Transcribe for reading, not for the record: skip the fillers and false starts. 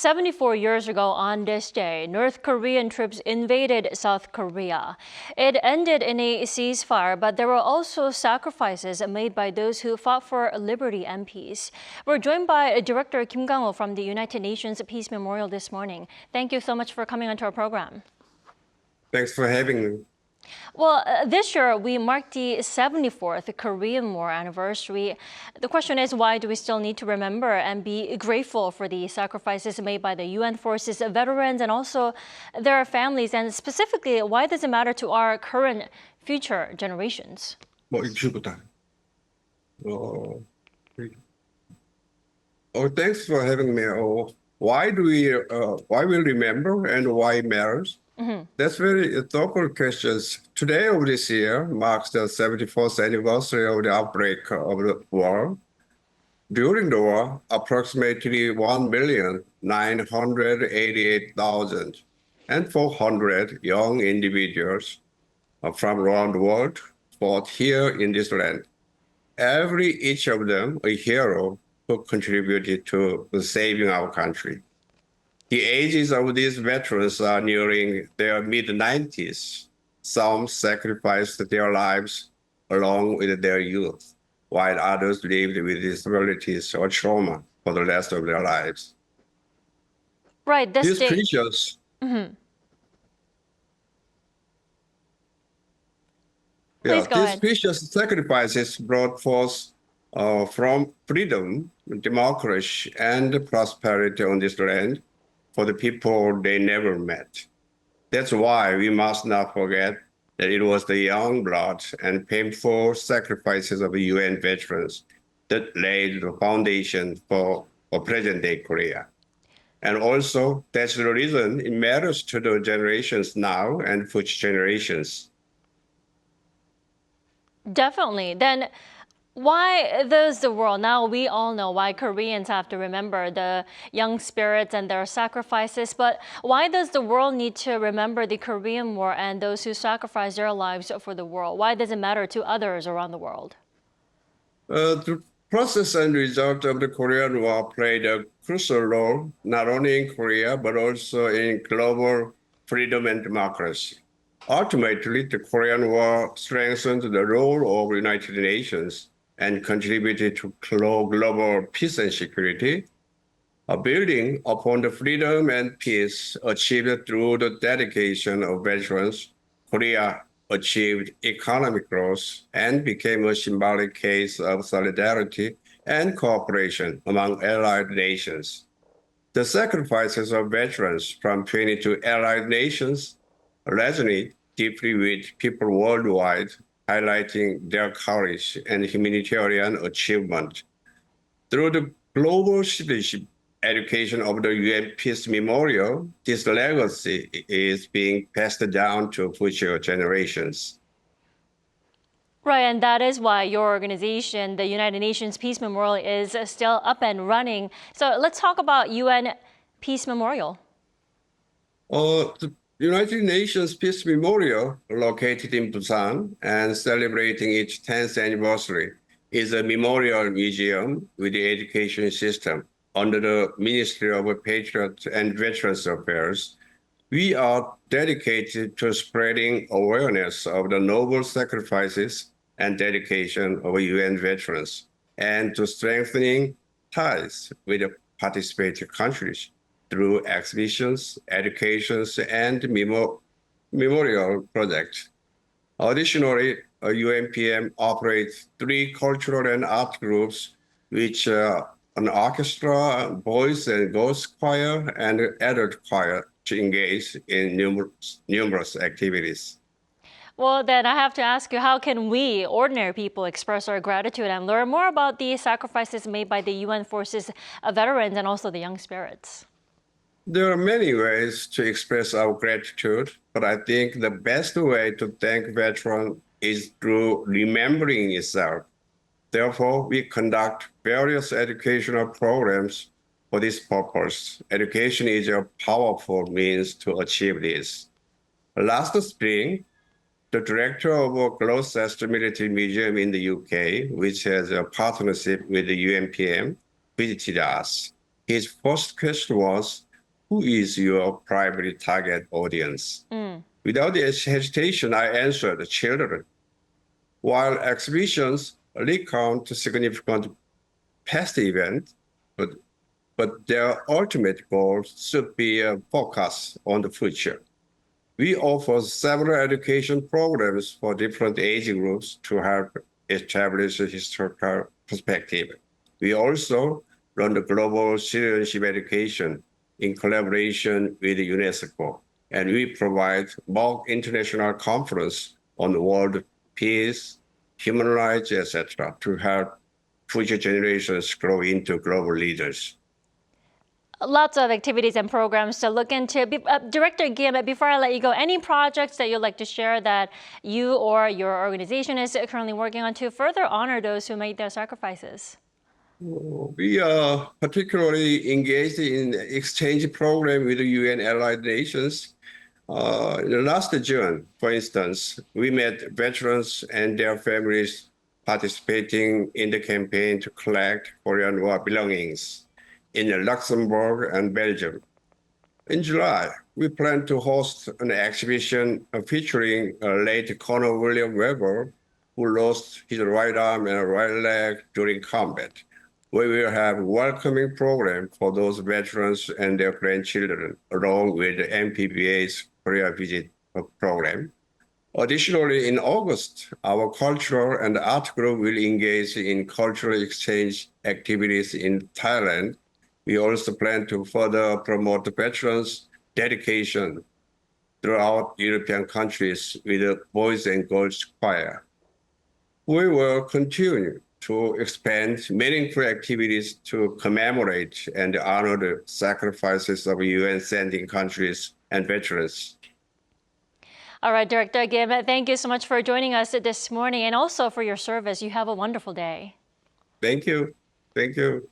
74 years ago on this day, North Korean troops invaded South Korea. It ended in a ceasefire, but there were also sacrifices made by those who fought for liberty and peace. We're joined by Director Kim Kwang-woo from the United Nations Peace Memorial this morning. Thank you so much for coming onto our program. Thanks for having me. Well, this year we marked the 74th Korean War anniversary. The question is, why do we still need to remember and be grateful for the sacrifices made by the UN forces, veterans, and also their families? And specifically, why does it matter to our current future generations? Thanks for having me. Why we remember and why it matters? That's very thoughtful questions. Today of this year marks the 74th anniversary of the outbreak of the war. During the war, approximately 1,988,400 young individuals from around the world fought here in this land. Each of them a hero who contributed to saving our country. The ages of these veterans are nearing their mid-90s. Some sacrificed their lives along with their youth, while others lived with disabilities or trauma for the rest of their lives. Right, These precious. Please go These ahead. precious sacrifices brought forth from freedom, democracy, and prosperity on this land for the people they never met. That's why we must not forget that it was the young blood and painful sacrifices of UN veterans that laid the foundation for present-day Korea. And also, that's the reason it matters to the generations now and future generations. Definitely. Then why does the world, now we all know why Koreans have to remember the young spirits and their sacrifices, but why does the world need to remember the Korean War and those who sacrificed their lives for the world? Why does it matter to others around the world? The process and result of the Korean War played a crucial role, not only in Korea, but also in global freedom and democracy. Ultimately, the Korean War strengthened the role of the United Nations and contributed to global peace and security, building upon the freedom and peace achieved through the dedication of veterans. Korea achieved economic growth and became a symbolic case of solidarity and cooperation among allied nations. The sacrifices of veterans from 22 allied nations resonate deeply with people worldwide, highlighting their courage and humanitarian achievement. Through the global citizenship education of the UN Peace Memorial, this legacy is being passed down to future generations. Right, and that is why your organization, the United Nations Peace Memorial, is still up and running. So let's talk about UN Peace Memorial. The United Nations Peace Memorial, located in Busan and celebrating its 10th anniversary, is a memorial museum with the education system under the Ministry of Patriots and Veterans Affairs. We are dedicated to spreading awareness of the noble sacrifices and dedication of UN veterans and to strengthening ties with the participating countries through exhibitions, educations, and memorial projects. Additionally, UNPM operates 3 cultural and art groups, which an orchestra, boys and girls choir, and adult choir to engage in numerous activities. Well, then I have to ask you, how can we, ordinary people, express our gratitude and learn more about the sacrifices made by the UN forces, veterans, and also the young spirits? There are many ways to express our gratitude, but I think the best way to thank veterans is through remembering itself. Therefore, we conduct various educational programs for this purpose. Education is a powerful means to achieve this. Last spring, the director of a closest military museum in the UK, which has a partnership with the UNPM, visited us. His first question was, who is your primary target audience? Without hesitation, I answered the children. While exhibitions recount significant past events, but their ultimate goal should be a focus on the future. We offer several education programs for different age groups to help establish a historical perspective. We also run the global citizenship education in collaboration with UNESCO, and we provide mock international conference on world peace, human rights, etc., to help future generations grow into global leaders. Lots of activities and programs to look into. Director Kim, before I let you go, any projects that you'd like to share that you or your organization is currently working on to further honor those who made their sacrifices? We are particularly engaged in exchange program with the UN allied nations. Last June, for instance, we met veterans and their families participating in the campaign to collect Korean War belongings in Luxembourg and Belgium. In July, we plan to host an exhibition featuring late Colonel William Weber, who lost his right arm and right leg during combat. We will have a welcoming program for those veterans and their grandchildren, along with the MPBA's Korea Visit program. Additionally, in August, our cultural and art group will engage in cultural exchange activities in Thailand. We also plan to further promote veterans' dedication throughout European countries with the Boys and Girls Choir. We will continue to expand meaningful activities to commemorate and honor the sacrifices of UN sending countries and veterans. All right, Director Kim, thank you so much for joining us this morning and also for your service. You have a wonderful day. Thank you. Thank you.